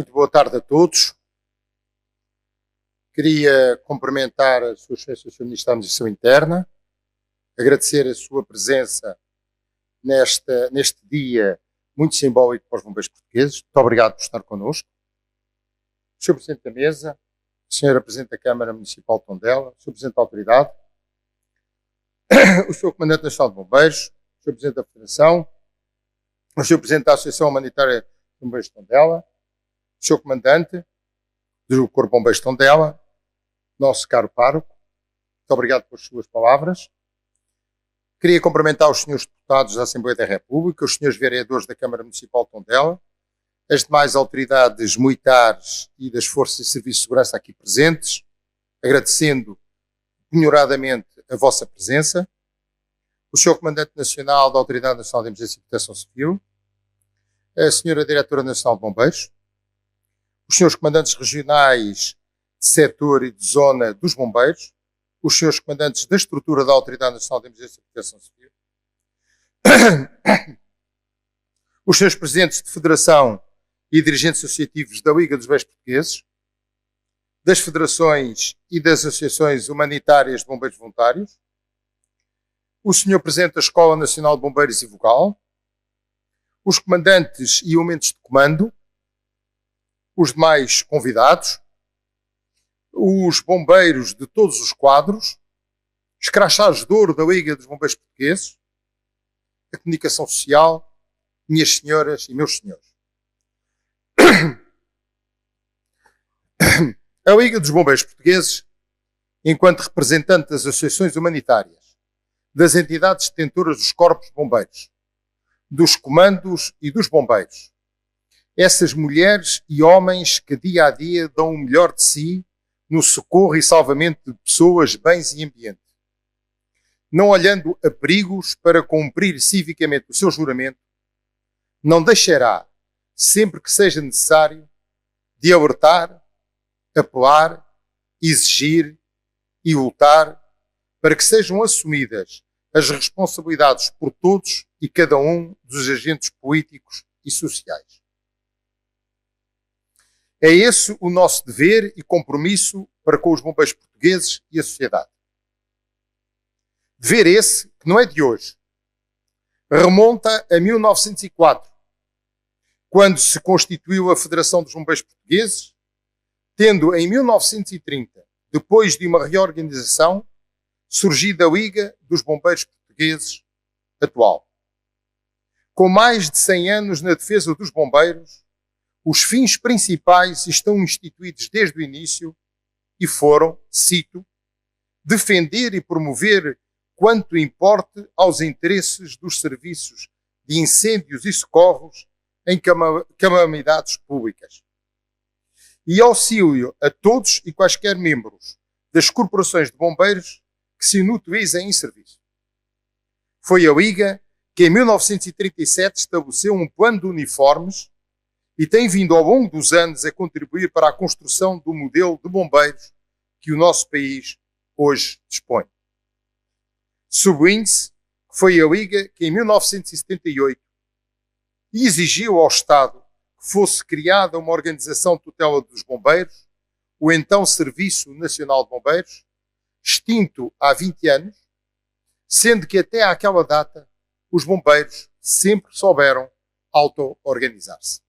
Muito boa tarde a todos. Queria cumprimentar a Sua Excelência, o Sr. Ministro da Administração Interna, agradecer a sua presença neste dia muito simbólico para os bombeiros portugueses. Muito obrigado por estar connosco. O Sr. Presidente da Mesa, a Sra. Presidente da Câmara Municipal de Tondela, o Sr. Presidente da Autoridade, o Sr. Comandante Nacional de Bombeiros, o Sr. Presidente da Federação, o Sr. Presidente da Associação Humanitária de Bombeiros de Tondela, o Sr. Comandante do Corpo de Bombeiros de Tondela, nosso caro pároco, muito obrigado pelas suas palavras. Queria cumprimentar os senhores deputados da Assembleia da República, os senhores vereadores da Câmara Municipal de Tondela, as demais autoridades militares e das Forças de Serviço de Segurança aqui presentes, agradecendo penhoradamente a vossa presença, o Sr. Comandante Nacional da Autoridade Nacional de Emergência e Proteção Civil, a Sra. Diretora Nacional de Bombeiros, os senhores comandantes regionais de setor e de zona dos bombeiros, os senhores comandantes da estrutura da Autoridade Nacional de Emergência e Proteção Civil, os senhores presidentes de federação e dirigentes associativos da Liga dos Bombeiros Portugueses, das federações e das associações humanitárias de bombeiros voluntários, o senhor presidente da Escola Nacional de Bombeiros e Vogal, os comandantes e elementos de comando, os demais convidados, os bombeiros de todos os quadros, os crachás de ouro da Liga dos Bombeiros Portugueses, a comunicação social, minhas senhoras e meus senhores. A Liga dos Bombeiros Portugueses, enquanto representante das associações humanitárias, das entidades detentoras dos corpos de bombeiros, dos comandos e dos bombeiros, essas mulheres e homens que dia a dia dão o melhor de si no socorro e salvamento de pessoas, bens e ambiente, não olhando a perigos para cumprir civicamente o seu juramento, não deixará, sempre que seja necessário, de alertar, apelar, exigir e lutar para que sejam assumidas as responsabilidades por todos e cada um dos agentes políticos e sociais. É esse o nosso dever e compromisso para com os bombeiros portugueses e a sociedade. Dever esse que não é de hoje. Remonta a 1904, quando se constituiu a Federação dos Bombeiros Portugueses, tendo em 1930, depois de uma reorganização, surgido a Liga dos Bombeiros Portugueses atual. Com mais de 100 anos na defesa dos bombeiros, os fins principais estão instituídos desde o início e foram, cito, defender e promover quanto importe aos interesses dos serviços de incêndios e socorros em calamidades públicas e auxílio a todos e quaisquer membros das corporações de bombeiros que se inutilizem em serviço. Foi a Liga que em 1937 estabeleceu um plano de uniformes e tem vindo ao longo dos anos a contribuir para a construção do modelo de bombeiros que o nosso país hoje dispõe. Sublinhe-se que foi a Liga que em 1978 exigiu ao Estado que fosse criada uma organização de tutela dos bombeiros, o então Serviço Nacional de Bombeiros, extinto há 20 anos, sendo que até àquela data os bombeiros sempre souberam auto-organizar-se.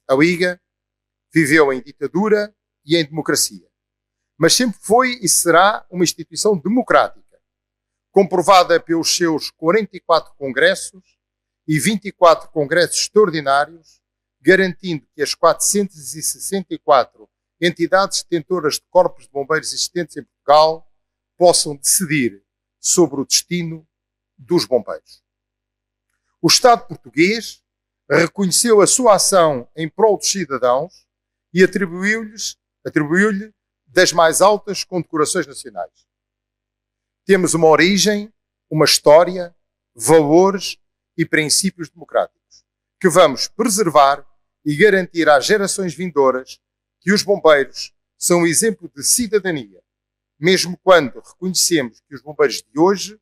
A Liga viveu em ditadura e em democracia, mas sempre foi e será uma instituição democrática, comprovada pelos seus 44 congressos e 24 congressos extraordinários, garantindo que as 464 entidades detentoras de corpos de bombeiros existentes em Portugal possam decidir sobre o destino dos bombeiros. O Estado português reconheceu a sua ação em prol dos cidadãos e atribuiu-lhe das mais altas condecorações nacionais. Temos uma origem, uma história, valores e princípios democráticos que vamos preservar e garantir às gerações vindouras que os bombeiros são um exemplo de cidadania, mesmo quando reconhecemos que os bombeiros de hoje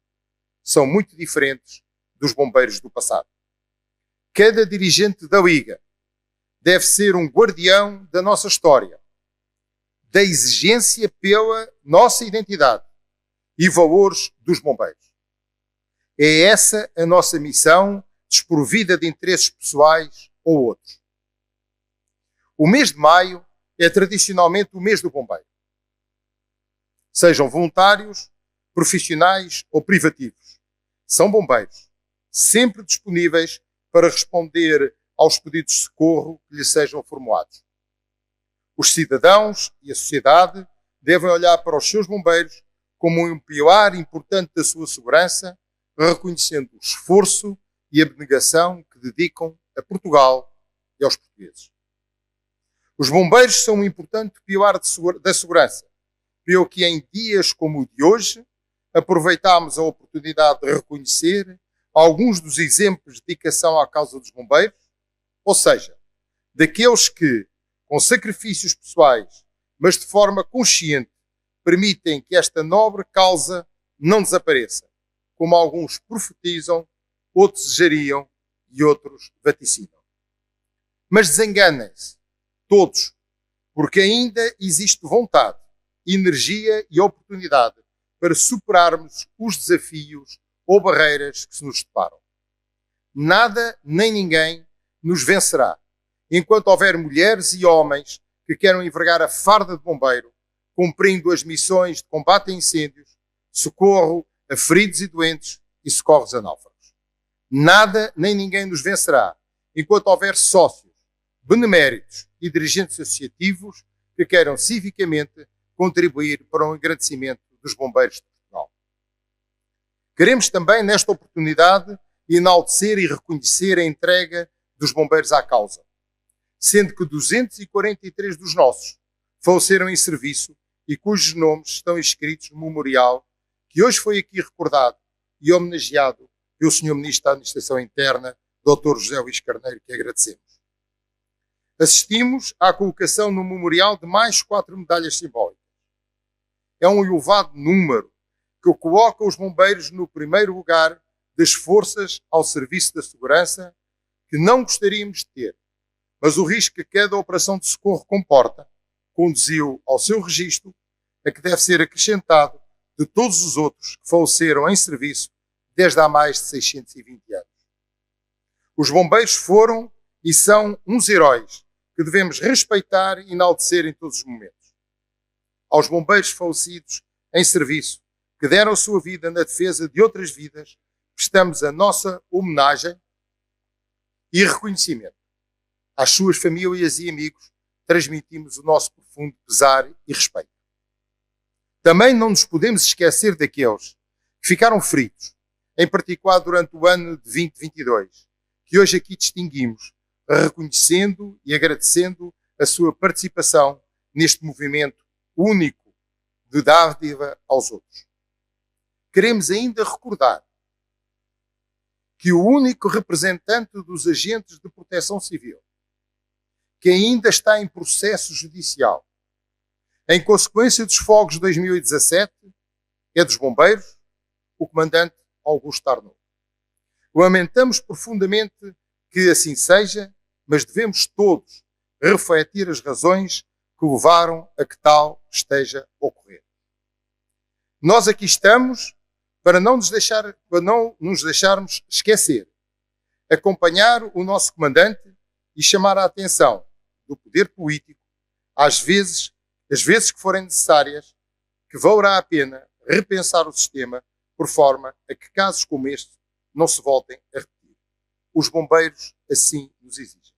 são muito diferentes dos bombeiros do passado. Cada dirigente da Liga deve ser um guardião da nossa história, da exigência pela nossa identidade e valores dos bombeiros. É essa a nossa missão, desprovida de interesses pessoais ou outros. O mês de maio é tradicionalmente o mês do bombeiro. Sejam voluntários, profissionais ou privativos, são bombeiros, sempre disponíveis para responder aos pedidos de socorro que lhes sejam formulados. Os cidadãos e a sociedade devem olhar para os seus bombeiros como um pilar importante da sua segurança, reconhecendo o esforço e a abnegação que dedicam a Portugal e aos portugueses. Os bombeiros são um importante pilar da segurança, pelo que em dias como o de hoje aproveitamos a oportunidade de reconhecer alguns dos exemplos de dedicação à causa dos bombeiros, ou seja, daqueles que, com sacrifícios pessoais, mas de forma consciente, permitem que esta nobre causa não desapareça, como alguns profetizam, outros desejariam e outros vaticinam. Mas desenganem-se, todos, porque ainda existe vontade, energia e oportunidade para superarmos os desafios ou barreiras que se nos deparam. Nada nem ninguém nos vencerá, enquanto houver mulheres e homens que queiram envergar a farda de bombeiro, cumprindo as missões de combate a incêndios, socorro a feridos e doentes e socorros a náufragos. Nada nem ninguém nos vencerá, enquanto houver sócios, beneméritos e dirigentes associativos que queiram civicamente contribuir para o engrandecimento dos bombeiros de Portugal. Queremos também, nesta oportunidade, enaltecer e reconhecer a entrega dos bombeiros à causa, sendo que 243 dos nossos faleceram em serviço e cujos nomes estão inscritos no memorial que hoje foi aqui recordado e homenageado pelo Sr. Ministro da Administração Interna, Dr. José Luís Carneiro, que agradecemos. Assistimos à colocação no memorial de mais 4 medalhas simbólicas. É um elevado número que coloca os bombeiros no primeiro lugar das forças ao serviço da segurança que não gostaríamos de ter, mas o risco que cada operação de socorro comporta conduziu ao seu registro, a que deve ser acrescentado de todos os outros que faleceram em serviço desde há mais de 620 anos. Os bombeiros foram e são uns heróis que devemos respeitar e enaltecer em todos os momentos. Aos bombeiros falecidos em serviço, que deram a sua vida na defesa de outras vidas, prestamos a nossa homenagem e reconhecimento. Às suas famílias e amigos, transmitimos o nosso profundo pesar e respeito. Também não nos podemos esquecer daqueles que ficaram feridos, em particular durante o ano de 2022, que hoje aqui distinguimos, reconhecendo e agradecendo a sua participação neste movimento único de dádiva aos outros. Queremos ainda recordar que o único representante dos agentes de proteção civil, que ainda está em processo judicial, em consequência dos fogos de 2017, é dos bombeiros, o comandante Augusto Arnaud. Lamentamos profundamente que assim seja, mas devemos todos refletir as razões que levaram a que tal esteja a ocorrer. Nós aqui estamos para não nos deixarmos esquecer, acompanhar o nosso comandante e chamar a atenção do poder político, às vezes que forem necessárias, que valerá a pena repensar o sistema por forma a que casos como este não se voltem a repetir. Os bombeiros assim nos exigem.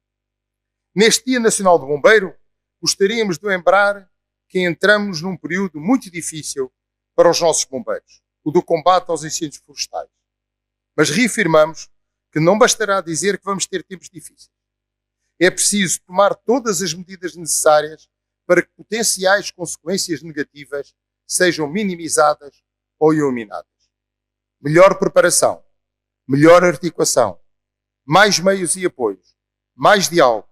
Neste Dia Nacional do Bombeiro, gostaríamos de lembrar que entramos num período muito difícil para os nossos bombeiros, o do combate aos incêndios florestais. Mas reafirmamos que não bastará dizer que vamos ter tempos difíceis. É preciso tomar todas as medidas necessárias para que potenciais consequências negativas sejam minimizadas ou eliminadas. Melhor preparação, melhor articulação, mais meios e apoios, mais diálogo,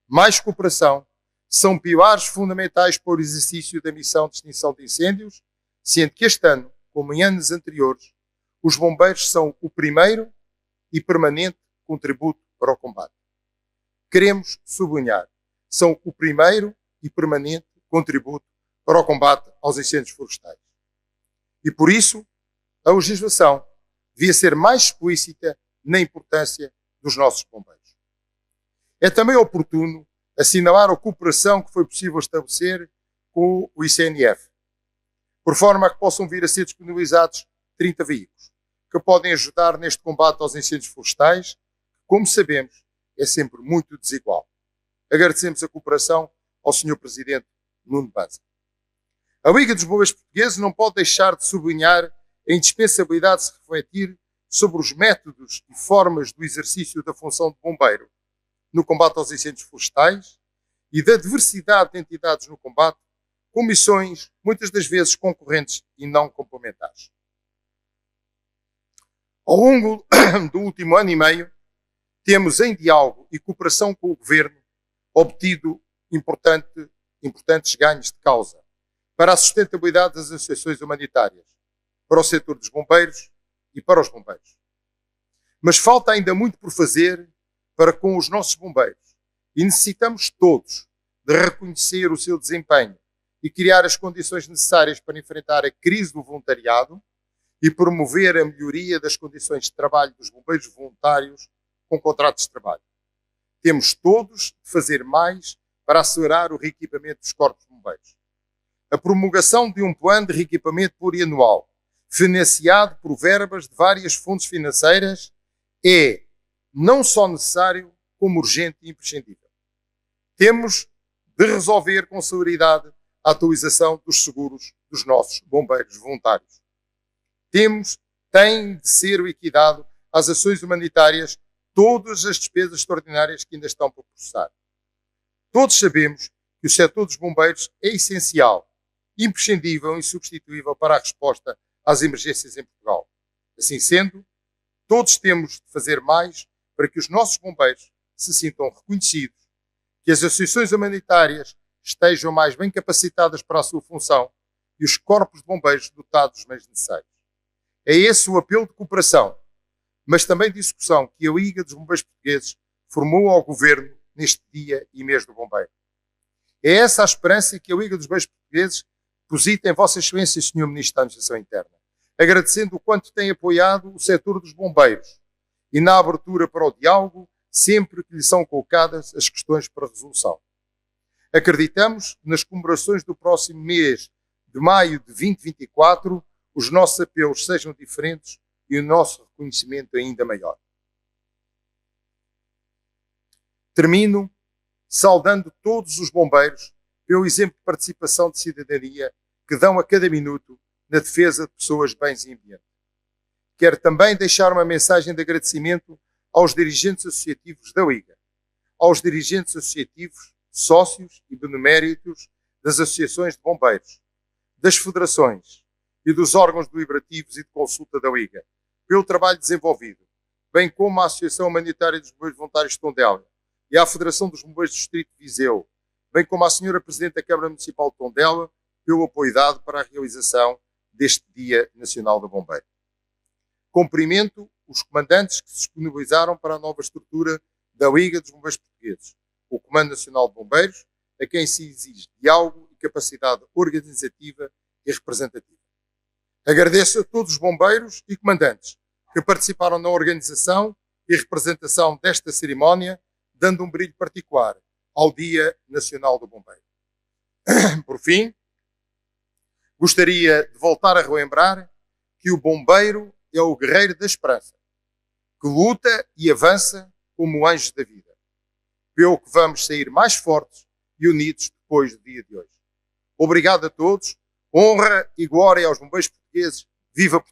mais cooperação são pilares fundamentais para o exercício da missão de extinção de incêndios, sendo que este ano, como em anos anteriores, os bombeiros são o primeiro e permanente contributo para o combate. queremos sublinhar. São o primeiro e permanente contributo para o combate aos incêndios florestais. E por isso, a legislação devia ser mais explícita na importância dos nossos bombeiros. É também oportuno assinalar a cooperação que foi possível estabelecer com o ICNF, por forma a que possam vir a ser disponibilizados 30 veículos, que podem ajudar neste combate aos incêndios florestais, que, como sabemos, é sempre muito desigual. Agradecemos a cooperação ao Sr. Presidente Nuno Banza. A Liga dos Bombeiros Portugueses não pode deixar de sublinhar a indispensabilidade de se refletir sobre os métodos e formas do exercício da função de bombeiro no combate aos incêndios florestais e da diversidade de entidades no combate, com missões muitas das vezes concorrentes e não complementares. Ao longo do último ano e meio, temos em diálogo e cooperação com o Governo obtido importantes ganhos de causa para a sustentabilidade das associações humanitárias, para o setor dos bombeiros e para os bombeiros. Mas falta ainda muito por fazer para com os nossos bombeiros e necessitamos todos de reconhecer o seu desempenho e criar as condições necessárias para enfrentar a crise do voluntariado e promover a melhoria das condições de trabalho dos bombeiros voluntários com contratos de trabalho. Temos todos de fazer mais para acelerar o reequipamento dos corpos de bombeiros. A promulgação de um plano de reequipamento plurianual, financiado por verbas de várias fontes financeiras, é não só necessário, como urgente e imprescindível. Temos de resolver com celeridade a atualização dos seguros dos nossos bombeiros voluntários. Tem de ser liquidado às ações humanitárias todas as despesas extraordinárias que ainda estão por processar. Todos sabemos que o setor dos bombeiros é essencial, imprescindível e insubstituível para a resposta às emergências em Portugal. Assim sendo, todos temos de fazer mais para que os nossos bombeiros se sintam reconhecidos, que as associações humanitárias estejam mais bem capacitadas para a sua função e os corpos de bombeiros dotados dos meios necessários. É esse o apelo de cooperação, mas também de discussão que a Liga dos Bombeiros Portugueses formou ao Governo neste dia e mês do bombeiro. É essa a esperança que a Liga dos Bombeiros Portugueses deposita em Vossa Excelência, Sr. Ministro da Administração Interna, agradecendo o quanto tem apoiado o setor dos bombeiros e na abertura para o diálogo sempre que lhe são colocadas as questões para resolução. Acreditamos que nas comemorações do próximo mês de maio de 2024 os nossos apelos sejam diferentes e o nosso reconhecimento ainda maior. Termino saudando todos os bombeiros pelo exemplo de participação de cidadania que dão a cada minuto na defesa de pessoas, bens e ambiente. Quero também deixar uma mensagem de agradecimento aos dirigentes associativos da Liga, aos dirigentes associativos, sócios e beneméritos das associações de bombeiros, das federações e dos órgãos deliberativos e de consulta da Liga, pelo trabalho desenvolvido, bem como à Associação Humanitária dos Bombeiros Voluntários de Tondela e à Federação dos Bombeiros do Distrito de Viseu, bem como à Senhora Presidente da Câmara Municipal de Tondela, pelo apoio dado para a realização deste Dia Nacional do Bombeiro. Cumprimento os comandantes que se disponibilizaram para a nova estrutura da Liga dos Bombeiros Portugueses, o Comando Nacional de Bombeiros, a quem se exige diálogo e capacidade organizativa e representativa. Agradeço a todos os bombeiros e comandantes que participaram na organização e representação desta cerimónia, dando um brilho particular ao Dia Nacional do Bombeiro. Por fim, gostaria de voltar a relembrar que o bombeiro é o guerreiro da esperança, que luta e avança como anjo da vida, pelo que vamos sair mais fortes e unidos depois do dia de hoje. Obrigado a todos, honra e glória aos bombeiros portugueses, viva Portugal!